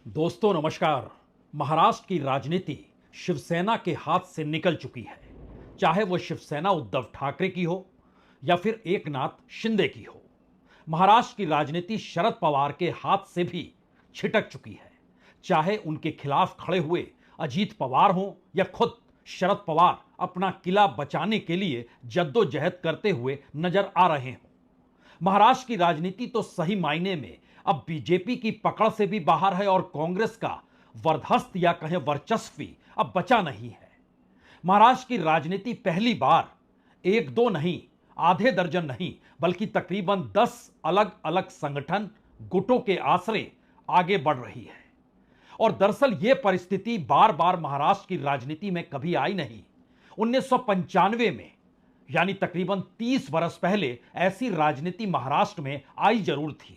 दोस्तों नमस्कार। महाराष्ट्र की राजनीति शिवसेना के हाथ से निकल चुकी है। चाहे वो शिवसेना उद्धव ठाकरे की हो या फिर एकनाथ शिंदे की हो, महाराष्ट्र की राजनीति शरद पवार के हाथ से भी छिटक चुकी है। चाहे उनके खिलाफ खड़े हुए अजीत पवार हों या खुद शरद पवार अपना किला बचाने के लिए जद्दोजहद करते हुए नजर आ रहे हों, महाराष्ट्र की राजनीति तो सही मायने में अब बीजेपी की पकड़ से भी बाहर है और कांग्रेस का वरदहस्त या कहें वर्चस्व भी अब बचा नहीं है। महाराष्ट्र की राजनीति पहली बार एक दो नहीं, आधे दर्जन नहीं, बल्कि तकरीबन 10 अलग अलग संगठन गुटों के आश्रय आगे बढ़ रही है। और दरअसल यह परिस्थिति बार बार महाराष्ट्र की राजनीति में कभी आई नहीं। 1995 में यानी तकरीबन 30 वर्ष पहले ऐसी राजनीति महाराष्ट्र में आई जरूर थी।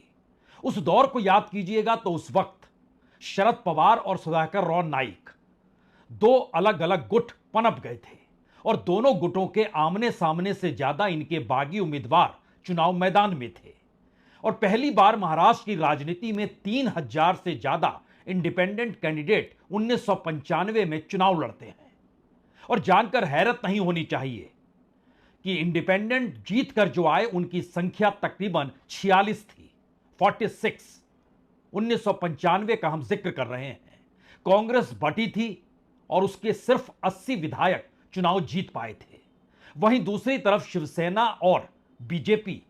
उस दौर को याद कीजिएगा तो उस वक्त शरद पवार और सुधाकर राव नाईक दो अलग अलग गुट पनप गए थे और दोनों गुटों के आमने सामने से ज्यादा इनके बागी उम्मीदवार चुनाव मैदान में थे। और पहली बार महाराष्ट्र की राजनीति में 3000 से ज्यादा इंडिपेंडेंट कैंडिडेट 1995 में चुनाव लड़ते हैं। और जानकर हैरत नहीं होनी चाहिए कि इंडिपेंडेंट जीत कर जो आए उनकी संख्या तकरीबन 46 थी, 46। 1995 का हम जिक्र कर रहे हैं। कांग्रेस बटी थी और उसके सिर्फ 80 विधायक चुनाव जीत पाए थे। वहीं दूसरी तरफ शिवसेना और बीजेपी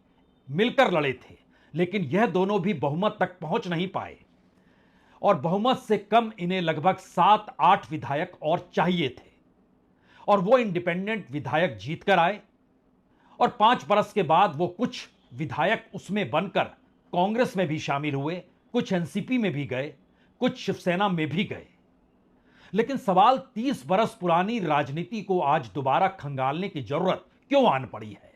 मिलकर लड़े थे, लेकिन यह दोनों भी बहुमत तक पहुंच नहीं पाए और बहुमत से कम इन्हें लगभग 7-8 विधायक और चाहिए थे। और वो इंडिपेंडेंट विधायक जीतकर आए और 5 बरस के बाद वो कुछ विधायक उसमें बनकर कांग्रेस में भी शामिल हुए, कुछ एनसीपी में भी गए, कुछ शिवसेना में भी गए। लेकिन सवाल 30 बरस पुरानी राजनीति को आज दोबारा खंगालने की जरूरत क्यों आन पड़ी है?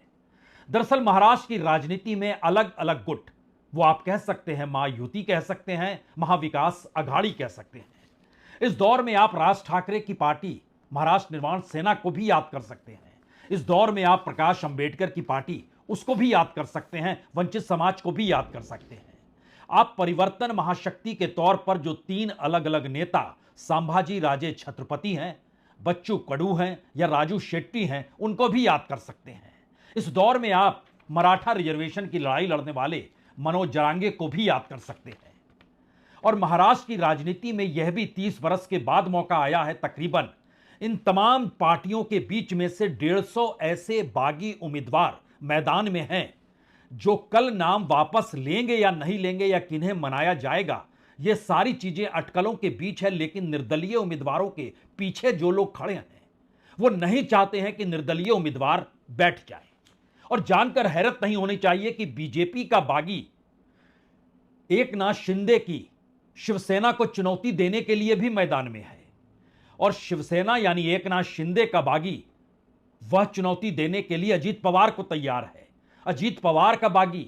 दरअसल महाराष्ट्र की राजनीति में अलग अलग गुट, वो आप कह सकते हैं महायुति कह सकते हैं, महाविकास अघाड़ी कह सकते हैं। इस दौर में आप राज ठाकरे की पार्टी महाराष्ट्र निर्माण सेना को भी याद कर सकते हैं। इस दौर में आप प्रकाश अंबेडकर की पार्टी उसको भी याद कर सकते हैं, वंचित समाज को भी याद कर सकते हैं। आप परिवर्तन महाशक्ति के तौर पर जो 3 अलग अलग नेता संभाजी राजे छत्रपति हैं, बच्चू कडू हैं या राजू शेट्टी हैं, उनको भी याद कर सकते हैं। इस दौर में आप मराठा रिजर्वेशन की लड़ाई लड़ने वाले मनोज जरांगे को भी याद कर सकते हैं। और महाराष्ट्र की राजनीति में यह भी 30 बरस के बाद मौका आया है तकरीबन इन तमाम पार्टियों के बीच में से 150 ऐसे बागी उम्मीदवार मैदान में हैं जो कल नाम वापस लेंगे या नहीं लेंगे या किन्हें मनाया जाएगा, ये सारी चीजें अटकलों के बीच है। लेकिन निर्दलीय उम्मीदवारों के पीछे जो लोग खड़े हैं वो नहीं चाहते हैं कि निर्दलीय उम्मीदवार बैठ जाए। और जानकर हैरत नहीं होनी चाहिए कि बीजेपी का बागी एकनाथ शिंदे की शिवसेना को चुनौती देने के लिए भी मैदान में है और शिवसेना यानी एकनाथ शिंदे का बागी वह चुनौती देने के लिए अजीत पवार को तैयार है। अजीत पवार का बागी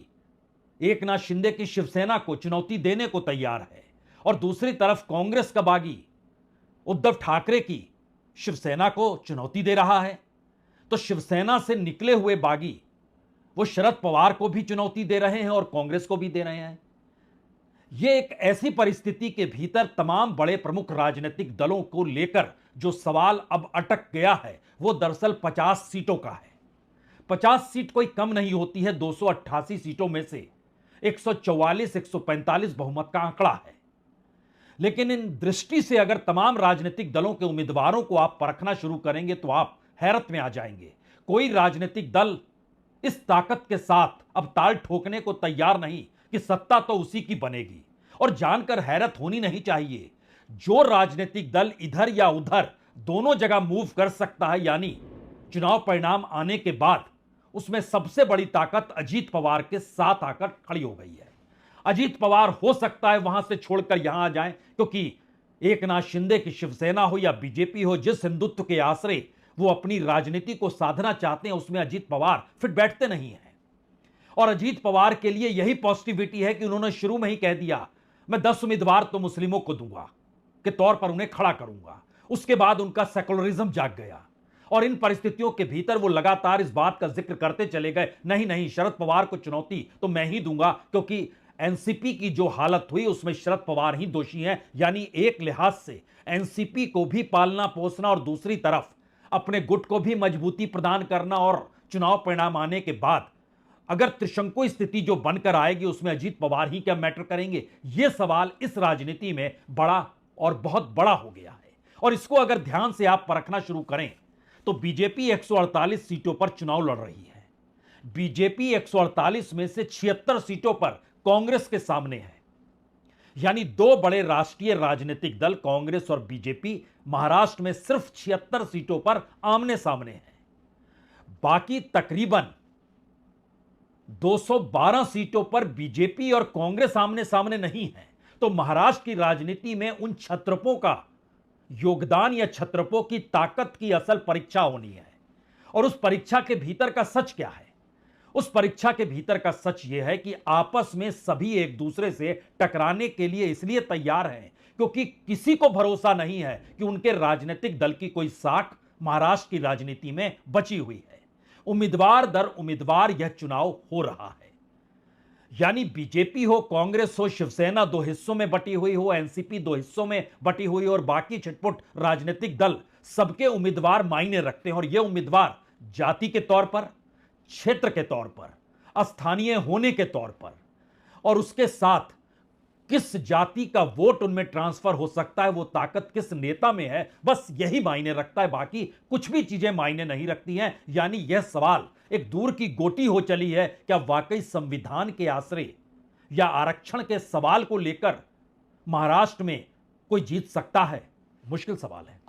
एकनाथ शिंदे की शिवसेना को चुनौती देने को तैयार है। और दूसरी तरफ कांग्रेस का बागी उद्धव ठाकरे की शिवसेना को चुनौती दे रहा है। तो शिवसेना से निकले हुए बागी वो शरद पवार को भी चुनौती दे रहे हैं और कांग्रेस को भी दे रहे हैं। यह एक ऐसी परिस्थिति के भीतर तमाम बड़े प्रमुख राजनीतिक दलों को लेकर जो सवाल अब अटक गया है वो दरअसल 50 सीटों का है। 50 सीट कोई कम नहीं होती है। 288 सीटों में से 144-145 बहुमत का आंकड़ा है। लेकिन इन दृष्टि से अगर तमाम राजनीतिक दलों के उम्मीदवारों को आप परखना शुरू करेंगे तो आप हैरत में आ जाएंगे। कोई राजनीतिक दल इस ताकत के साथ अब ताल ठोकने को तैयार नहीं कि सत्ता तो उसी की बनेगी। और जानकर हैरत होनी नहीं चाहिए, जो राजनीतिक दल इधर या उधर दोनों जगह मूव कर सकता है, यानी चुनाव परिणाम आने के बाद उसमें सबसे बड़ी ताकत अजीत पवार के साथ आकर खड़ी हो गई है। अजीत पवार हो सकता है वहां से छोड़कर यहां आ जाएं, क्योंकि एकनाथ शिंदे की शिवसेना हो या बीजेपी हो, जिस हिंदुत्व के आश्रय वो अपनी राजनीति को साधना चाहते हैं उसमें अजीत पवार फिर बैठते नहीं हैं। और अजीत पवार के लिए यही पॉजिटिविटी है कि उन्होंने शुरू में ही कह दिया मैं 10 उम्मीदवार तो मुस्लिमों को दूंगा के तौर पर उन्हें खड़ा करूंगा। उसके बाद उनका सेकुलरिज्म जाग गया और इन परिस्थितियों के भीतर वो लगातार इस बात का जिक्र करते चले गए, नहीं नहीं शरद पवार को चुनौती तो मैं ही दूंगा, क्योंकि एनसीपी की जो हालत हुई उसमें शरद पवार ही दोषी हैं। यानी एक लिहाज से एनसीपी को भी पालना पोसना और दूसरी तरफ अपने गुट को भी मजबूती प्रदान करना, और चुनाव परिणाम आने के बाद अगर त्रिशंकु स्थिति जो बनकर आएगी उसमें अजीत पवार ही क्या मैटर करेंगे, यह सवाल इस राजनीति में बड़ा और बहुत बड़ा हो गया है। और इसको अगर ध्यान से आप परखना शुरू करें तो बीजेपी 148 सीटों पर चुनाव लड़ रही है। बीजेपी 148 में से 76 सीटों पर कांग्रेस के सामने है। यानी दो बड़े राष्ट्रीय राजनीतिक दल कांग्रेस और बीजेपी महाराष्ट्र में सिर्फ 76 सीटों पर आमने सामने है। बाकी तकरीबन 212 सीटों पर बीजेपी और कांग्रेस आमने सामने नहीं है। तो महाराष्ट्र की राजनीति में उन छत्रपों का योगदान या छत्रपों की ताकत की असल परीक्षा होनी है। और उस परीक्षा के भीतर का सच क्या है? उस परीक्षा के भीतर का सच यह है कि आपस में सभी एक दूसरे से टकराने के लिए इसलिए तैयार हैं क्योंकि किसी को भरोसा नहीं है कि उनके राजनीतिक दल की कोई साख महाराष्ट्र की राजनीति में बची हुई है। उम्मीदवार दर उम्मीदवार यह चुनाव हो रहा है। यानी बीजेपी हो, कांग्रेस हो, शिवसेना दो हिस्सों में बटी हुई हो, एनसीपी दो हिस्सों में बटी हुई हो और बाकी छिटपुट राजनीतिक दल, सबके उम्मीदवार मायने रखते हैं। और ये उम्मीदवार जाति के तौर पर, क्षेत्र के तौर पर, स्थानीय होने के तौर पर और उसके साथ किस जाति का वोट उनमें ट्रांसफर हो सकता है, वो ताकत किस नेता में है, बस यही मायने रखता है। बाकी कुछ भी चीजें मायने नहीं रखती हैं। यानी यह सवाल एक दूर की गोटी हो चली है, क्या वाकई संविधान के आश्रय या आरक्षण के सवाल को लेकर महाराष्ट्र में कोई जीत सकता है? मुश्किल सवाल है।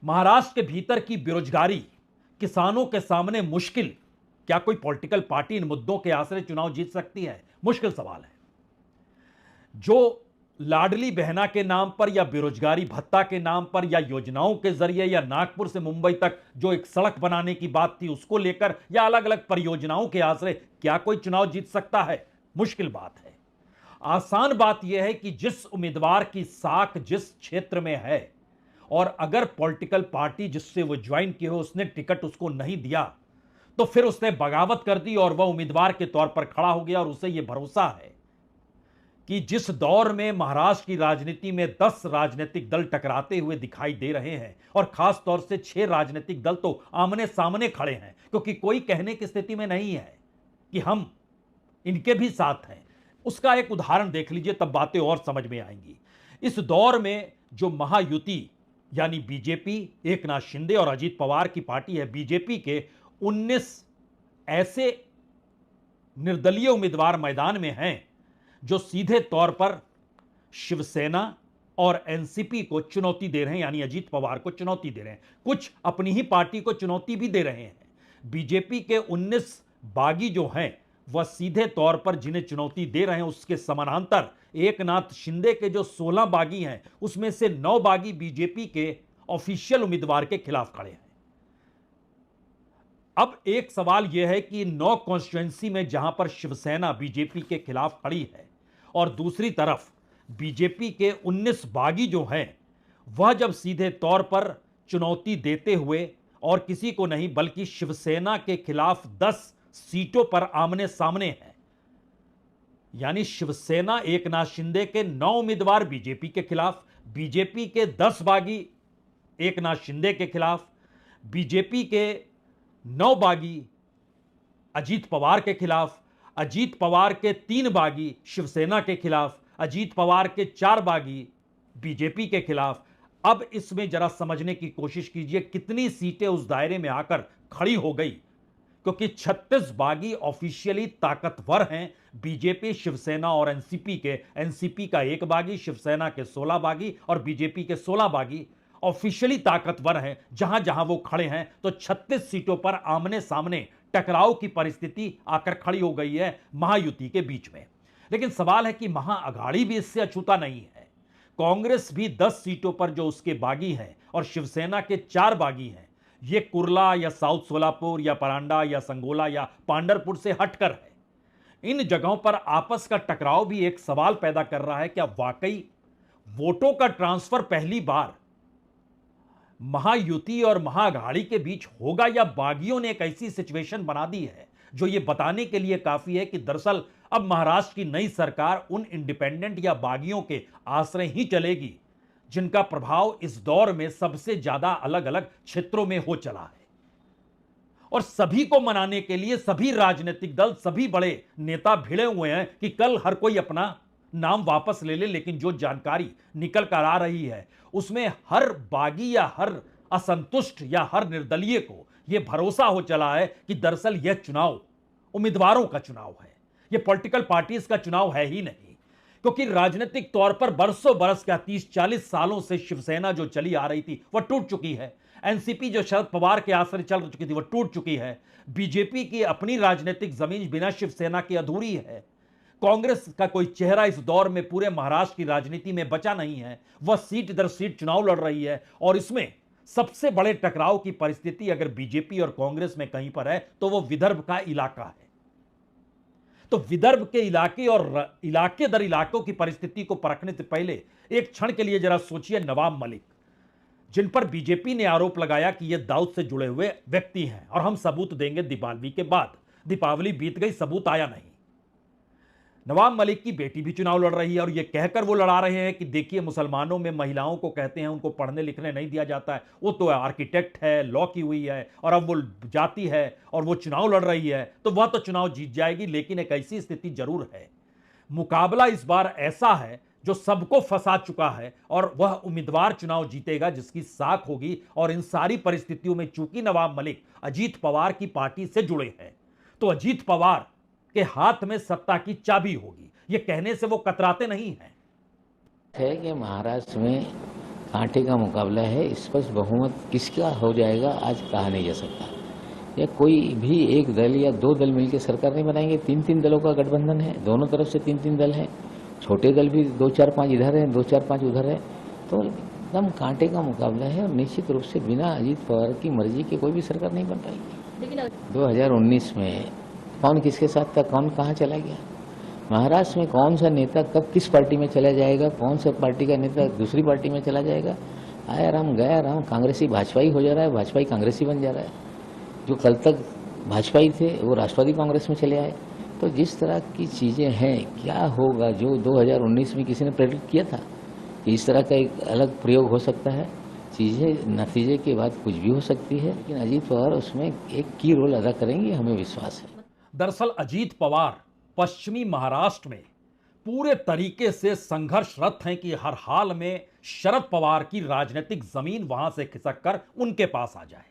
महाराष्ट्र के भीतर की बेरोजगारी, किसानों के सामने मुश्किल, क्या कोई पॉलिटिकल पार्टी इन मुद्दों के आश्रय चुनाव जीत सकती है? मुश्किल सवाल है। जो लाडली बहना के नाम पर या बेरोजगारी भत्ता के नाम पर या योजनाओं के जरिए या नागपुर से मुंबई तक जो एक सड़क बनाने की बात थी उसको लेकर या अलग अलग परियोजनाओं के आश्रय क्या कोई चुनाव जीत सकता है? मुश्किल बात है। आसान बात यह है कि जिस उम्मीदवार की साख जिस क्षेत्र में है और अगर पॉलिटिकल पार्टी जिससे वो ज्वाइन किए हो उसने टिकट उसको नहीं दिया तो फिर उसने बगावत कर दी और वह उम्मीदवार के तौर पर खड़ा हो गया। और उसे यह भरोसा है कि जिस दौर में महाराष्ट्र की राजनीति में 10 राजनीतिक दल टकराते हुए दिखाई दे रहे हैं और खास तौर से 6 राजनीतिक दल तो आमने सामने खड़े हैं क्योंकि कोई कहने की स्थिति में नहीं है कि हम इनके भी साथ हैं, उसका एक उदाहरण देख लीजिए, तब बातें और समझ में आएंगी। इस दौर में जो महायुति यानी बीजेपी, एकनाथ शिंदे और अजीत पवार की पार्टी है, बीजेपी के 19 ऐसे निर्दलीय उम्मीदवार मैदान में हैं जो सीधे तौर पर शिवसेना और एनसीपी को चुनौती दे रहे हैं, यानी अजीत पवार को चुनौती दे रहे हैं। कुछ अपनी ही पार्टी को चुनौती भी दे रहे हैं। बीजेपी के 19 बागी जो हैं वह सीधे तौर पर जिन्हें चुनौती दे रहे हैं उसके समानांतर एकनाथ शिंदे के जो 16 बागी हैं उसमें से 9 बागी बीजेपी के ऑफिशियल उम्मीदवार के खिलाफ खड़े हैं। अब एक सवाल यह है कि 9 कॉन्स्टिट्यूएंसी में जहां पर शिवसेना बीजेपी के खिलाफ खड़ी है और दूसरी तरफ बीजेपी के 19 बागी जो हैं वह जब सीधे तौर पर चुनौती देते हुए और किसी को नहीं बल्कि शिवसेना के खिलाफ 10 सीटों पर आमने सामने हैं, यानी शिवसेना एकनाथ शिंदे के 9 उम्मीदवार बीजेपी के खिलाफ, बीजेपी के 10 बागी एकनाथ शिंदे के खिलाफ, बीजेपी के 9 बागी अजीत पवार के खिलाफ, अजीत पवार के 3 बागी शिवसेना के खिलाफ, अजीत पवार के 4 बागी बीजेपी के खिलाफ। अब इसमें जरा समझने की कोशिश कीजिए कितनी सीटें उस दायरे में आकर खड़ी हो गई, क्योंकि 36 बागी ऑफिशियली ताकतवर हैं, बीजेपी, शिवसेना और एनसीपी के। एनसीपी का 1 बागी, शिवसेना के 16 बागी और बीजेपी के 16 बागी ऑफिशियली ताकतवर हैं। जहां जहां वो खड़े हैं तो 36 सीटों पर आमने सामने टकराव की परिस्थिति आकर खड़ी हो गई है महायुति के बीच में। लेकिन सवाल है कि महाअघाड़ी भी इससे अछूता नहीं है। कांग्रेस भी 10 सीटों पर जो उसके बागी हैं और शिवसेना के 4 बागी हैं, ये कुर्ला या साउथ सोलापुर या परांडा या संगोला या पांडरपुर से हटकर है। इन जगहों पर आपस का टकराव भी एक सवाल पैदा कर रहा है, क्या वाकई वोटों का ट्रांसफर पहली बार महायुति और महाअघाड़ी के बीच होगा, या बागियों ने एक ऐसी सिचुएशन बना दी है जो यह बताने के लिए काफी है कि दरअसल अब महाराष्ट्र की नई सरकार उन इंडिपेंडेंट या बागियों के आश्रय ही चलेगी जिनका प्रभाव इस दौर में सबसे ज्यादा अलग अलग क्षेत्रों में हो चला है। और सभी को मनाने के लिए सभी राजनीतिक दल, सभी बड़े नेता भिड़े हुए हैं कि कल हर कोई अपना नाम वापस ले ले। लेकिन जो जानकारी निकल कर आ रही है उसमें हर बागी या हर असंतुष्ट या हर निर्दलीय को यह भरोसा हो चला है कि दरअसल यह चुनाव उम्मीदवारों का चुनाव है, यह पॉलिटिकल पार्टीज का चुनाव है ही नहीं। क्योंकि राजनीतिक तौर पर बरसों बरस क्या 30-40 सालों से शिवसेना जो चली आ रही थी वह टूट चुकी है। एनसीपी जो शरद पवार के आश्रय चल चुकी थी वह टूट चुकी है। बीजेपी की अपनी राजनीतिक जमीन बिना शिवसेना की अधूरी है। कांग्रेस का कोई चेहरा इस दौर में पूरे महाराष्ट्र की राजनीति में बचा नहीं है। वह सीट दर सीट चुनाव लड़ रही है और इसमें सबसे बड़े टकराव की परिस्थिति अगर बीजेपी और कांग्रेस में कहीं पर है तो वो विदर्भ का इलाका है। तो विदर्भ के इलाके और इलाके दर इलाकों की परिस्थिति को परखने से पहले एक क्षण के लिए जरा सोचिए नवाब मलिक, जिन पर बीजेपी ने आरोप लगाया कि ये दाऊद से जुड़े हुए व्यक्ति हैं और हम सबूत देंगे दीपावली के बाद। दीपावली बीत गई, सबूत आया नहीं। नवाब मलिक की बेटी भी चुनाव लड़ रही है और ये कहकर वो लड़ा रहे हैं कि देखिए मुसलमानों में महिलाओं को कहते हैं उनको पढ़ने लिखने नहीं दिया जाता है, वो तो आर्किटेक्ट है, लॉ की हुई है और अब वो जाती है और वो चुनाव लड़ रही है तो वह तो चुनाव जीत जाएगी। लेकिन एक ऐसी स्थिति जरूर है, मुकाबला इस बार ऐसा है जो सबको फंसा चुका है और वह उम्मीदवार चुनाव जीतेगा जिसकी साख होगी। और इन सारी परिस्थितियों में चूंकि नवाब मलिक अजीत पवार की पार्टी से जुड़े हैं तो अजीत पवार के हाथ में सत्ता की चाबी होगी, ये कहने से वो कतराते नहीं हैं। है कि महाराष्ट्र में कांटे का मुकाबला है, स्पष्ट बहुमत किसका हो जाएगा आज कहा नहीं जा सकता। या कोई भी एक दल या दो दल मिलकर सरकार नहीं बनाएंगे, 3-3 दलों का गठबंधन है, दोनों तरफ से 3-3 दल हैं, छोटे दल भी 2-4-5 इधर है, 2-4-5 उधर है, तो एकदम कांटे का मुकाबला है। और निश्चित रूप से बिना अजीत पवार की मर्जी के कोई भी सरकार नहीं बन पाएगी। 2019 में कौन किसके साथ था, कौन कहाँ चला गया, महाराष्ट्र में कौन सा नेता कब किस पार्टी में चला जाएगा, कौन सा पार्टी का नेता दूसरी पार्टी में चला जाएगा, आया राम गया राम, कांग्रेसी भाजपाई हो जा रहा है, भाजपाई कांग्रेसी बन जा रहा है। जो कल तक भाजपाई थे वो राष्ट्रवादी कांग्रेस में चले आए। तो जिस तरह की चीज़ें हैं, क्या होगा जो 2019 में किसी ने प्रेडिक्ट किया था कि इस तरह का एक अलग प्रयोग हो सकता है, चीज़ें नतीजे के बाद कुछ भी हो सकती है, लेकिन अजीत पवार उसमें एक की रोल अदा करेंगे, हमें विश्वास है। दरअसल अजीत पवार पश्चिमी महाराष्ट्र में पूरे तरीके से संघर्षरत हैं कि हर हाल में शरद पवार की राजनीतिक जमीन वहां से खिसक कर उनके पास आ जाए।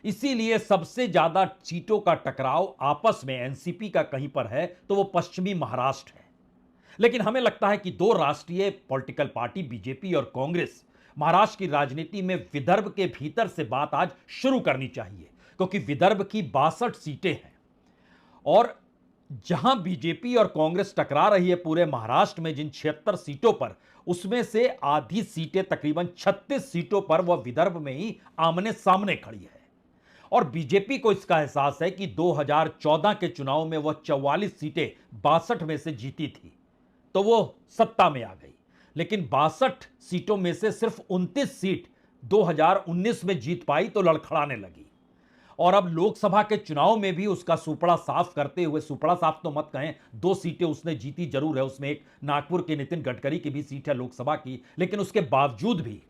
इसीलिए सबसे ज्यादा सीटों का टकराव आपस में एनसीपी का कहीं पर है तो वो पश्चिमी महाराष्ट्र है। लेकिन हमें लगता है कि दो राष्ट्रीय पॉलिटिकल पार्टी बीजेपी और कांग्रेस महाराष्ट्र की राजनीति में विदर्भ के भीतर से बात आज शुरू करनी चाहिए, क्योंकि विदर्भ की 62 सीटें हैं और जहां बीजेपी और कांग्रेस टकरा रही है पूरे महाराष्ट्र में जिन 76 सीटों पर, उसमें से आधी सीटें तकरीबन 36 सीटों पर वह विदर्भ में ही आमने सामने खड़ी है। और बीजेपी को इसका एहसास है कि 2014 के चुनाव में वह 44 सीटें 62 में से जीती थी तो वो सत्ता में आ गई, लेकिन 62 सीटों में से सिर्फ 29 सीट 2019 में जीत पाई तो लड़खड़ाने लगी। और अब लोकसभा के चुनाव में भी उसका सुपड़ा साफ करते हुए, सुपड़ा साफ तो मत कहें, 2 सीटें उसने जीती जरूर है, उसमें एक नागपुर के नितिन गडकरी की भी सीट है लोकसभा की, लेकिन उसके बावजूद भी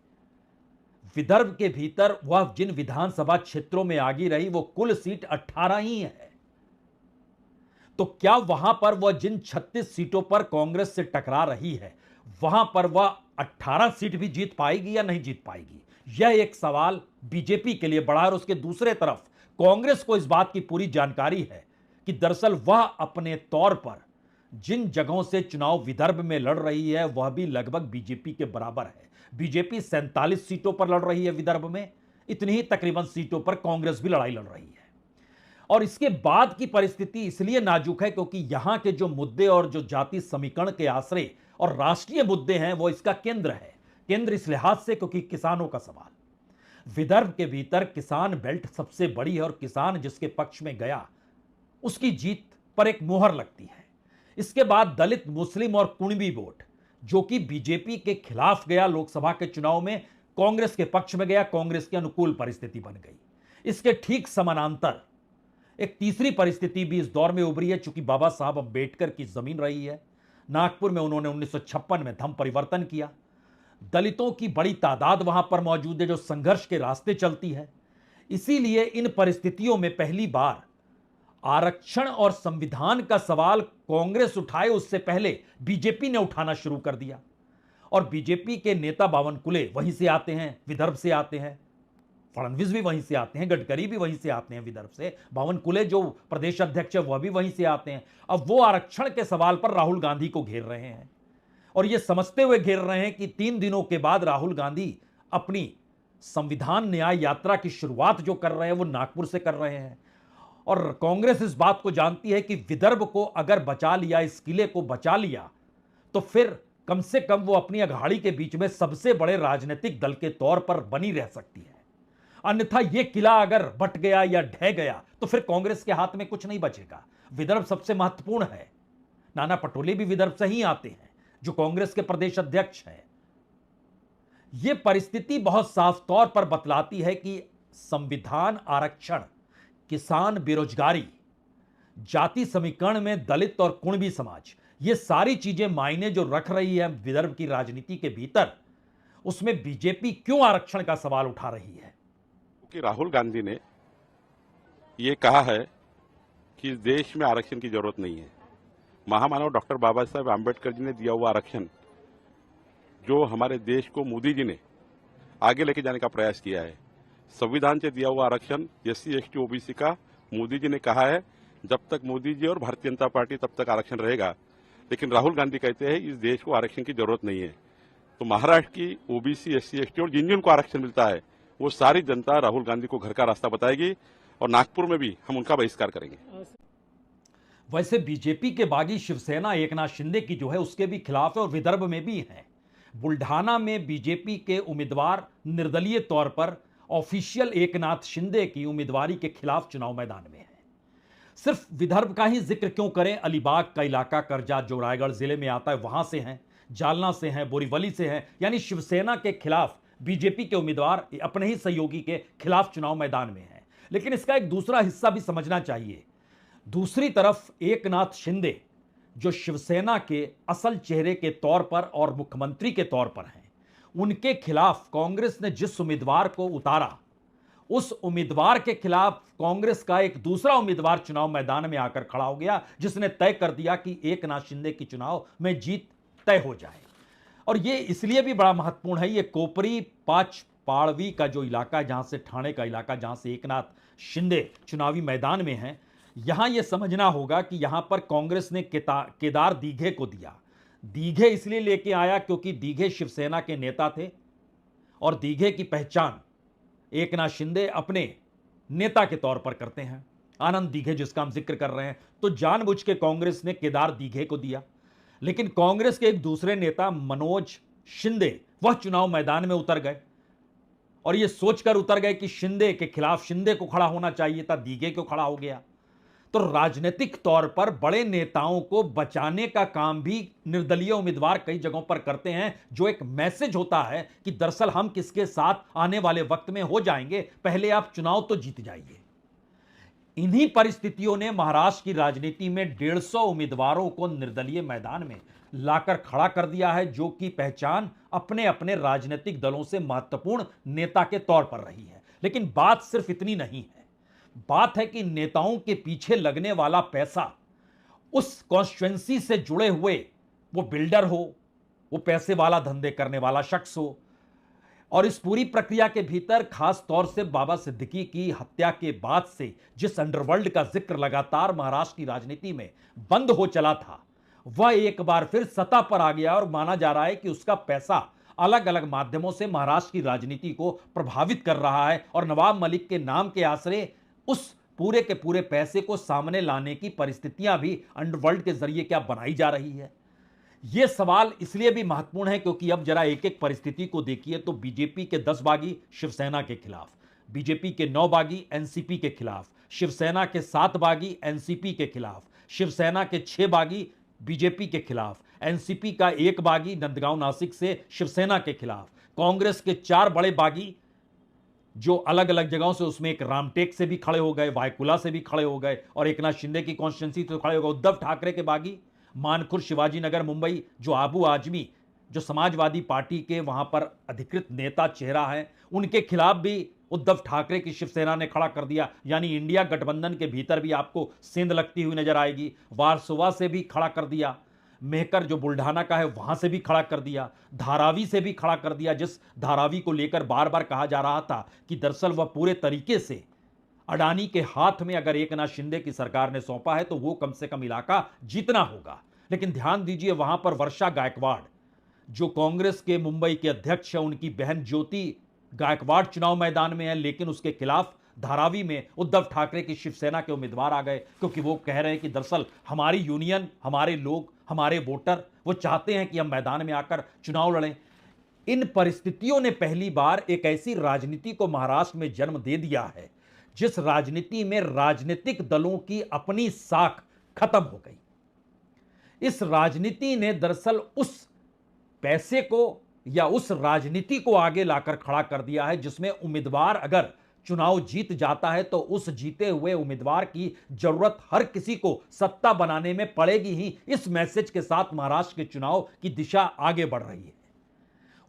विदर्भ के भीतर वह जिन विधानसभा क्षेत्रों में आगी रही वो कुल सीट 18 ही है। तो क्या वहां पर वह जिन 36 सीटों पर कांग्रेस से टकरा रही है वहां पर वह 18 सीट भी जीत पाएगी या नहीं जीत पाएगी, यह एक सवाल बीजेपी के लिए बड़ा है। और उसके दूसरे तरफ कांग्रेस को इस बात की पूरी जानकारी है कि दरअसल वह अपने तौर पर जिन जगहों से चुनाव विदर्भ में लड़ रही है वह भी लगभग बीजेपी के बराबर है। बीजेपी 47 सीटों पर लड़ रही है विदर्भ में, इतनी ही तकरीबन सीटों पर कांग्रेस भी लड़ाई लड़ रही है। और इसके बाद की परिस्थिति इसलिए नाजुक है क्योंकि यहां के जो मुद्दे और जो जाति समीकरण के आश्रय और राष्ट्रीय मुद्दे हैं वो इसका केंद्र है। केंद्र इस लिहाज से क्योंकि किसानों का सवाल, विदर्भ के भीतर किसान बेल्ट सबसे बड़ी है और किसान जिसके पक्ष में गया उसकी जीत पर एक मोहर लगती है। इसके बाद दलित, मुस्लिम और कुणबी वोट जो कि बीजेपी के खिलाफ गया लोकसभा के चुनाव में, कांग्रेस के पक्ष में गया, कांग्रेस के अनुकूल परिस्थिति बन गई। इसके ठीक समानांतर एक तीसरी परिस्थिति भी इस दौर में उभरी है, चूंकि बाबा साहब अम्बेडकर की जमीन रही है। नागपुर में उन्होंने 1956 में धम्म परिवर्तन किया। दलितों की बड़ी तादाद वहां पर मौजूद है जो संघर्ष के रास्ते चलती है। इसीलिए इन परिस्थितियों में पहली बार आरक्षण और संविधान का सवाल कांग्रेस उठाए उससे पहले बीजेपी ने उठाना शुरू कर दिया। और बीजेपी के नेता बावनकुले वहीं से आते हैं, विदर्भ से आते हैं। फडणवीस भी वहीं से आते हैं, गडकरी भी वहीं से आते हैं विदर्भ से। बावनकुले जो प्रदेश अध्यक्ष है वह भी वहीं से आते हैं। अब वो आरक्षण के सवाल पर राहुल गांधी को घेर रहे हैं और ये समझते हुए घेर रहे हैं कि 3 दिनों के बाद राहुल गांधी अपनी संविधान न्याय यात्रा की शुरुआत जो कर रहे हैं वो नागपुर से कर रहे हैं। और कांग्रेस इस बात को जानती है कि विदर्भ को अगर बचा लिया, इस किले को बचा लिया, तो फिर कम से कम वो अपनी अघाड़ी के बीच में सबसे बड़े राजनीतिक दल के तौर पर बनी रह सकती है। अन्यथा यह किला अगर बट गया या ढह गया तो फिर कांग्रेस के हाथ में कुछ नहीं बचेगा। विदर्भ सबसे महत्वपूर्ण है। नाना पटोले भी विदर्भ से ही आते हैं जो कांग्रेस के प्रदेश अध्यक्ष हैं। यह परिस्थिति बहुत साफ तौर पर बतलाती है कि संविधान, आरक्षण, किसान, बेरोजगारी, जाति समीकरण में दलित और कुणबी समाज, ये सारी चीजें मायने जो रख रही है विदर्भ की राजनीति के भीतर, उसमें बीजेपी क्यों आरक्षण का सवाल उठा रही है? कि राहुल गांधी ने ये कहा है कि इस देश में आरक्षण की जरूरत नहीं है। महामानव डॉक्टर बाबा साहेब आम्बेडकर जी ने दिया हुआ आरक्षण, जो हमारे देश को मोदी जी ने आगे लेके जाने का प्रयास किया है, संविधान से दिया हुआ आरक्षण SC ST OBC का, मोदी जी ने कहा है जब तक मोदी जी और भारतीय जनता पार्टी तब तक आरक्षण रहेगा। लेकिन राहुल गांधी कहते हैं इस देश को आरक्षण की जरूरत नहीं है। तो महाराष्ट्र की OBC, SC ST और जिन जिन को आरक्षण मिलता है वो सारी जनता राहुल गांधी को घर का रास्ता बताएगी और नागपुर में भी हम उनका बहिष्कार करेंगे। वैसे बीजेपी के बागी शिवसेना एकनाथ शिंदे की जो है उसके भी खिलाफ है और विदर्भ में भी है। बुल्ढाना में बीजेपी के उम्मीदवार निर्दलीय तौर पर ऑफिशियल एकनाथ शिंदे की उम्मीदवारी के खिलाफ चुनाव मैदान में है। सिर्फ विदर्भ का ही जिक्र क्यों करें, अलीबाग का इलाका करजा जो रायगढ़ जिले में आता है वहां से हैं, जालना से हैं, बोरीवली से हैं। यानी शिवसेना के खिलाफ बीजेपी के उम्मीदवार अपने ही सहयोगी के खिलाफ चुनाव मैदान में हैं। लेकिन इसका एक दूसरा हिस्सा भी समझना चाहिए। दूसरी तरफ एकनाथ शिंदे जो शिवसेना के असल चेहरे के तौर पर और मुख्यमंत्री के तौर पर हैं, उनके खिलाफ कांग्रेस ने जिस उम्मीदवार को उतारा, उस उम्मीदवार के खिलाफ कांग्रेस का एक दूसरा उम्मीदवार चुनाव मैदान में आकर खड़ा हो गया, जिसने तय कर दिया कि एकनाथ शिंदे की चुनाव में जीत तय हो जाए। और ये इसलिए भी बड़ा महत्वपूर्ण है, ये कोपरी पाचपाड़वी का जो इलाका है, जहां से ठाणे का इलाका, जहां से एकनाथ शिंदे चुनावी मैदान में हैं, यहां यह समझना होगा कि यहां पर कांग्रेस ने केदार दीघे को दिया। दीघे इसलिए लेके आया क्योंकि दीघे शिवसेना के नेता थे और दीघे की पहचान एकनाथ शिंदे अपने नेता के तौर पर करते हैं, आनंद दीघे जिसका हम जिक्र कर रहे हैं। तो जानबूझ के कांग्रेस ने केदार दीघे को दिया। लेकिन कांग्रेस के एक दूसरे नेता मनोज शिंदे वह चुनाव मैदान में उतर गए और यह सोचकर उतर गए कि शिंदे के खिलाफ शिंदे को खड़ा होना चाहिए था, दीघे को खड़ा हो गया। तो राजनीतिक तौर पर बड़े नेताओं को बचाने का काम भी निर्दलीय उम्मीदवार कई जगहों पर करते हैं, जो एक मैसेज होता है कि दरअसल हम किसके साथ आने वाले वक्त में हो जाएंगे, पहले आप चुनाव तो जीत जाइए। इन्हीं परिस्थितियों ने महाराष्ट्र की राजनीति में 150 उम्मीदवारों को निर्दलीय मैदान में लाकर खड़ा कर दिया है, जो कि पहचान अपने अपने राजनीतिक दलों से महत्वपूर्ण नेता के तौर पर रही है। लेकिन बात सिर्फ इतनी नहीं है, बात है कि नेताओं के पीछे लगने वाला पैसा उस कॉन्स्टिट्यूएंसी से जुड़े हुए, वो बिल्डर हो, वो पैसे वाला धंधे करने वाला शख्स हो, और इस पूरी प्रक्रिया के भीतर खास तौर से बाबा सिद्दीकी की हत्या के बाद से जिस अंडरवर्ल्ड का जिक्र लगातार महाराष्ट्र की राजनीति में बंद हो चला था, वह एक बार फिर सत्ता पर आ गया और माना जा रहा है कि उसका पैसा अलग अलग माध्यमों से महाराष्ट्र की राजनीति को प्रभावित कर रहा है और नवाब मलिक के नाम के आसरे उस पूरे के पूरे पैसे को सामने लाने की परिस्थितियां भी अंडरवर्ल्ड के जरिए क्या बनाई जा रही है। यह सवाल इसलिए भी महत्वपूर्ण है क्योंकि अब जरा एक एक परिस्थिति को देखिए तो बीजेपी के 10 बागी शिवसेना के खिलाफ, बीजेपी के 9 बागी एनसीपी के खिलाफ, शिवसेना के 7 बागी एनसीपी के खिलाफ, शिवसेना के 6 बागी बीजेपी के खिलाफ, एनसीपी का 1 बागी नंदगांव नासिक से शिवसेना के खिलाफ, कांग्रेस के 4 बड़े बागी जो अलग अलग जगहों से, उसमें एक रामटेक से भी खड़े हो गए, वायकुला से भी खड़े हो गए, और एकनाथ शिंदे की कॉन्स्टिट्यूंसी तो खड़े हो गए। उद्धव ठाकरे के बागी मानखुर्द, शिवाजीनगर, मुंबई, जो आबू आजमी, जो समाजवादी पार्टी के वहां पर अधिकृत नेता चेहरा है, उनके खिलाफ भी उद्धव ठाकरे की शिवसेना ने खड़ा कर दिया। यानी इंडिया गठबंधन के भीतर भी आपको सेंध लगती हुई नजर आएगी। वारसोवा से भी खड़ा कर दिया, मेहकर जो बुल्ढाना का है वहां से भी खड़ा कर दिया, धारावी से भी खड़ा कर दिया, जिस धारावी को लेकर बार बार कहा जा रहा था कि दरअसल वह पूरे तरीके से अडानी के हाथ में अगर एकनाथ शिंदे की सरकार ने सौंपा है तो वो कम से कम इलाका जीतना होगा। लेकिन ध्यान दीजिए, वहां पर वर्षा गायकवाड़, जो कांग्रेस के मुंबई के अध्यक्ष है, उनकी बहन ज्योति गायकवाड़ चुनाव मैदान में है, लेकिन उसके खिलाफ धारावी में उद्धव ठाकरे की शिवसेना के उम्मीदवार आ गए, क्योंकि वो कह रहे हैं कि दरअसल हमारी यूनियन, हमारे लोग, हमारे वोटर, वो चाहते हैं कि हम मैदान में आकर चुनाव लड़ें। इन परिस्थितियों ने पहली बार एक ऐसी राजनीति को महाराष्ट्र में जन्म दे दिया है जिस राजनीति में राजनीतिक दलों की अपनी साख खत्म हो गई। इस राजनीति ने दरअसल उस पैसे को या उस राजनीति को आगे लाकर खड़ा कर दिया है जिसमें उम्मीदवार अगर चुनाव जीत जाता है तो उस जीते हुए उम्मीदवार की जरूरत हर किसी को सत्ता बनाने में पड़ेगी ही। इस मैसेज के साथ महाराष्ट्र के चुनाव की दिशा आगे बढ़ रही है।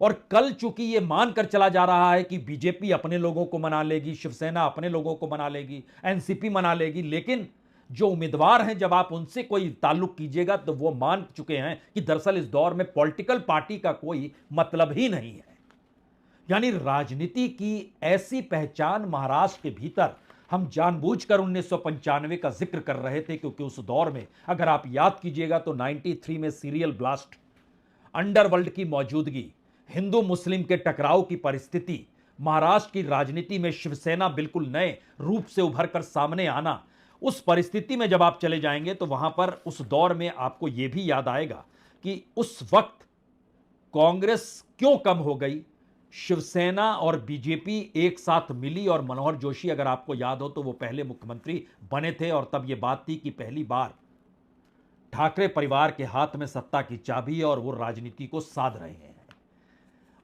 और कल चूंकि यह मानकर चला जा रहा है कि बीजेपी अपने लोगों को मना लेगी, शिवसेना अपने लोगों को मना लेगी, एनसीपी मना लेगी, लेकिन जो उम्मीदवार हैं जब आप उनसे कोई ताल्लुक कीजिएगा तो वो मान चुके हैं कि दरअसल इस दौर में पॉलिटिकल पार्टी का कोई मतलब ही नहीं है। यानी राजनीति की ऐसी पहचान महाराष्ट्र के भीतर हम जानबूझकर 1995 का जिक्र कर रहे थे, क्योंकि उस दौर में अगर आप याद कीजिएगा तो 93 में सीरियल ब्लास्ट, अंडरवर्ल्ड की मौजूदगी, हिंदू मुस्लिम के टकराव की परिस्थिति, महाराष्ट्र की राजनीति में शिवसेना बिल्कुल नए रूप से उभर कर सामने आना, उस परिस्थिति में जब आप चले जाएंगे तो वहां पर उस दौर में आपको यह भी याद आएगा कि उस वक्त कांग्रेस क्यों कम हो गई, शिवसेना और बीजेपी एक साथ मिली, और मनोहर जोशी अगर आपको याद हो तो वो पहले मुख्यमंत्री बने थे, और तब यह बात थी कि पहली बार ठाकरे परिवार के हाथ में सत्ता की चाबी है और वो राजनीति को साध रहे हैं।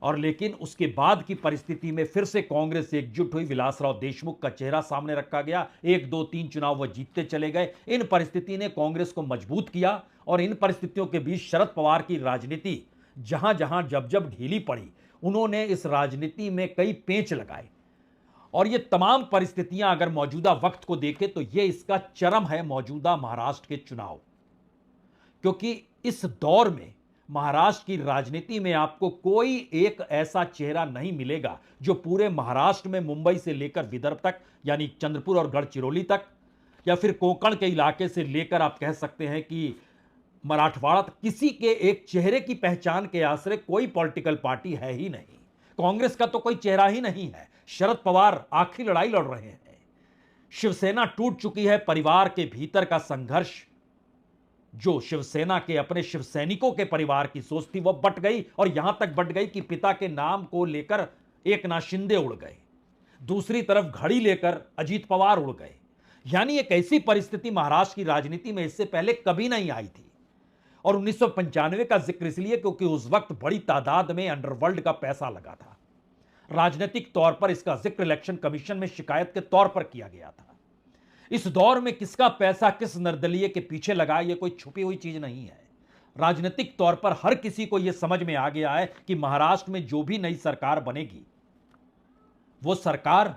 और लेकिन उसके बाद की परिस्थिति में फिर से कांग्रेस एकजुट हुई, विलासराव देशमुख का चेहरा सामने रखा गया, 1 2 3 चुनाव वह जीतते चले गए। इन परिस्थिति ने कांग्रेस को मजबूत किया, और इन परिस्थितियों के बीच शरद पवार की राजनीति जहां जहां जब जब ढीली पड़ी, उन्होंने इस राजनीति में कई पेंच लगाए। और ये तमाम परिस्थितियां अगर मौजूदा वक्त को देखें तो ये इसका चरम है मौजूदा महाराष्ट्र के चुनाव, क्योंकि इस दौर में महाराष्ट्र की राजनीति में आपको कोई एक ऐसा चेहरा नहीं मिलेगा जो पूरे महाराष्ट्र में मुंबई से लेकर विदर्भ तक, यानी चंद्रपुर और गढ़चिरौली तक, या फिर कोंकण के इलाके से लेकर आप कह सकते हैं कि मराठवाड़ा तक, किसी के एक चेहरे की पहचान के आश्रय कोई पॉलिटिकल पार्टी है ही नहीं। कांग्रेस का तो कोई चेहरा ही नहीं है। शरद पवार आखिरी लड़ाई लड़ रहे हैं, शिवसेना टूट चुकी है, परिवार के भीतर का संघर्ष, जो शिवसेना के अपने शिव सैनिकों के परिवार की सोच थी वह बट गई, और यहां तक बट गई कि पिता के नाम को लेकर एकनाथ शिंदे उड़ गए, दूसरी तरफ घड़ी लेकर अजीत पवार उड़ गए। यानी एक ऐसी परिस्थिति महाराष्ट्र की राजनीति में इससे पहले कभी नहीं आई थी। और 1995 का जिक्र इसलिए क्योंकि उस वक्त बड़ी तादाद में अंडरवर्ल्ड का पैसा लगा था। राजनीतिक तौर पर इसका जिक्र इलेक्शन कमीशन में शिकायत के तौर पर किया गया था। इस दौर में किसका पैसा किस निर्दलीय के पीछे लगा, यह कोई छुपी हुई चीज नहीं है। राजनीतिक तौर पर हर किसी को यह समझ में आ गया है कि महाराष्ट्र में जो भी नई सरकार बनेगी वो सरकार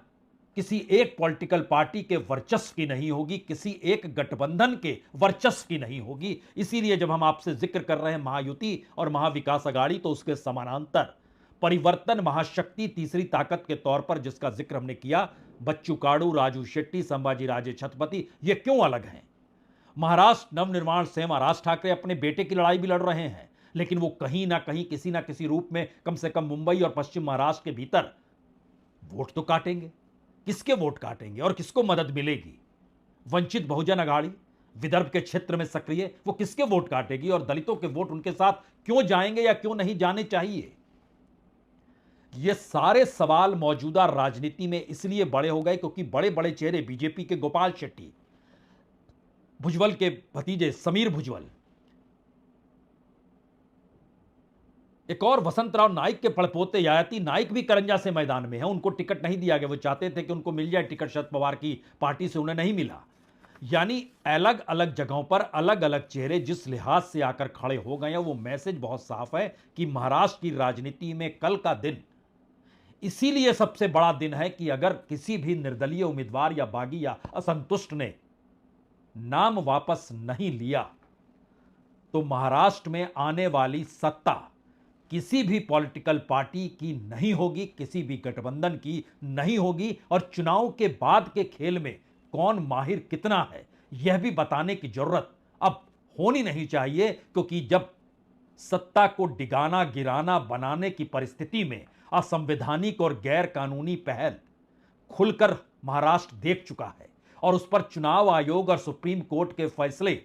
किसी एक पॉलिटिकल पार्टी के वर्चस्व की नहीं होगी, किसी एक गठबंधन के वर्चस्व की नहीं होगी। इसीलिए जब हम आपसे जिक्र कर रहे हैं महायुति और महाविकास अघाड़ी, तो उसके समानांतर परिवर्तन महाशक्ति तीसरी ताकत के तौर पर जिसका जिक्र हमने किया, बच्चू काड़ू, राजू शेट्टी, संभाजी राजे छत्रपति, ये क्यों अलग हैं? महाराष्ट्र नवनिर्माण सेना राज ठाकरे अपने बेटे की लड़ाई भी लड़ रहे हैं, लेकिन वो कहीं ना कहीं किसी ना किसी रूप में कम से कम मुंबई और पश्चिम महाराष्ट्र के भीतर वोट तो काटेंगे। किसके वोट काटेंगे और किसको मदद मिलेगी? वंचित बहुजन अघाड़ी विदर्भ के क्षेत्र में सक्रिय, वो किसके वोट काटेगी और दलितों के वोट उनके साथ क्यों जाएंगे या क्यों नहीं जाने चाहिए? ये सारे सवाल मौजूदा राजनीति में इसलिए बड़े हो गए क्योंकि बड़े बड़े चेहरे, बीजेपी के गोपाल शेट्टी, भुजबल के भतीजे समीर भुजबल, एक और वसंतराव नाइक के पड़पोते ययाति नाइक भी करंजा से मैदान में है। उनको टिकट नहीं दिया गया। वो चाहते थे कि उनको मिल जाए टिकट, शरद पवार की पार्टी से, उन्हें नहीं मिला। यानी अलग अलग जगहों पर अलग अलग चेहरे जिस लिहाज से आकर खड़े हो गए हैं, वो मैसेज बहुत साफ है कि महाराष्ट्र की राजनीति में कल का दिन इसीलिए सबसे बड़ा दिन है कि अगर किसी भी निर्दलीय उम्मीदवार या बागी या असंतुष्ट ने नाम वापस नहीं लिया तो महाराष्ट्र में आने वाली सत्ता किसी भी पॉलिटिकल पार्टी की नहीं होगी, किसी भी गठबंधन की नहीं होगी। और चुनाव के बाद के खेल में कौन माहिर कितना है, यह भी बताने की जरूरत अब होनी नहीं चाहिए, क्योंकि जब सत्ता को डिगाना गिराना बनाने की परिस्थिति में असंवैधानिक और गैर कानूनी पहल खुलकर महाराष्ट्र देख चुका है और उस पर चुनाव आयोग और सुप्रीम कोर्ट के फैसले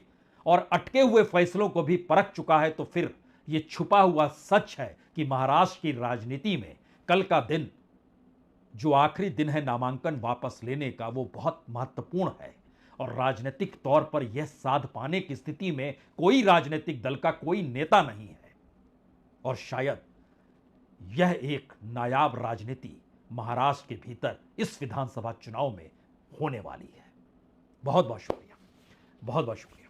और अटके हुए फैसलों को भी परख चुका है, तो फिर यह छुपा हुआ सच है कि महाराष्ट्र की राजनीति में कल का दिन, जो आखिरी दिन है नामांकन वापस लेने का, वो बहुत महत्वपूर्ण है। और राजनीतिक तौर पर यह साध पाने की स्थिति में कोई राजनीतिक दल का कोई नेता नहीं है और शायद यह एक नायाब राजनीति महाराष्ट्र के भीतर इस विधानसभा चुनाव में होने वाली है। बहुत बहुत शुक्रिया, बहुत बहुत शुक्रिया।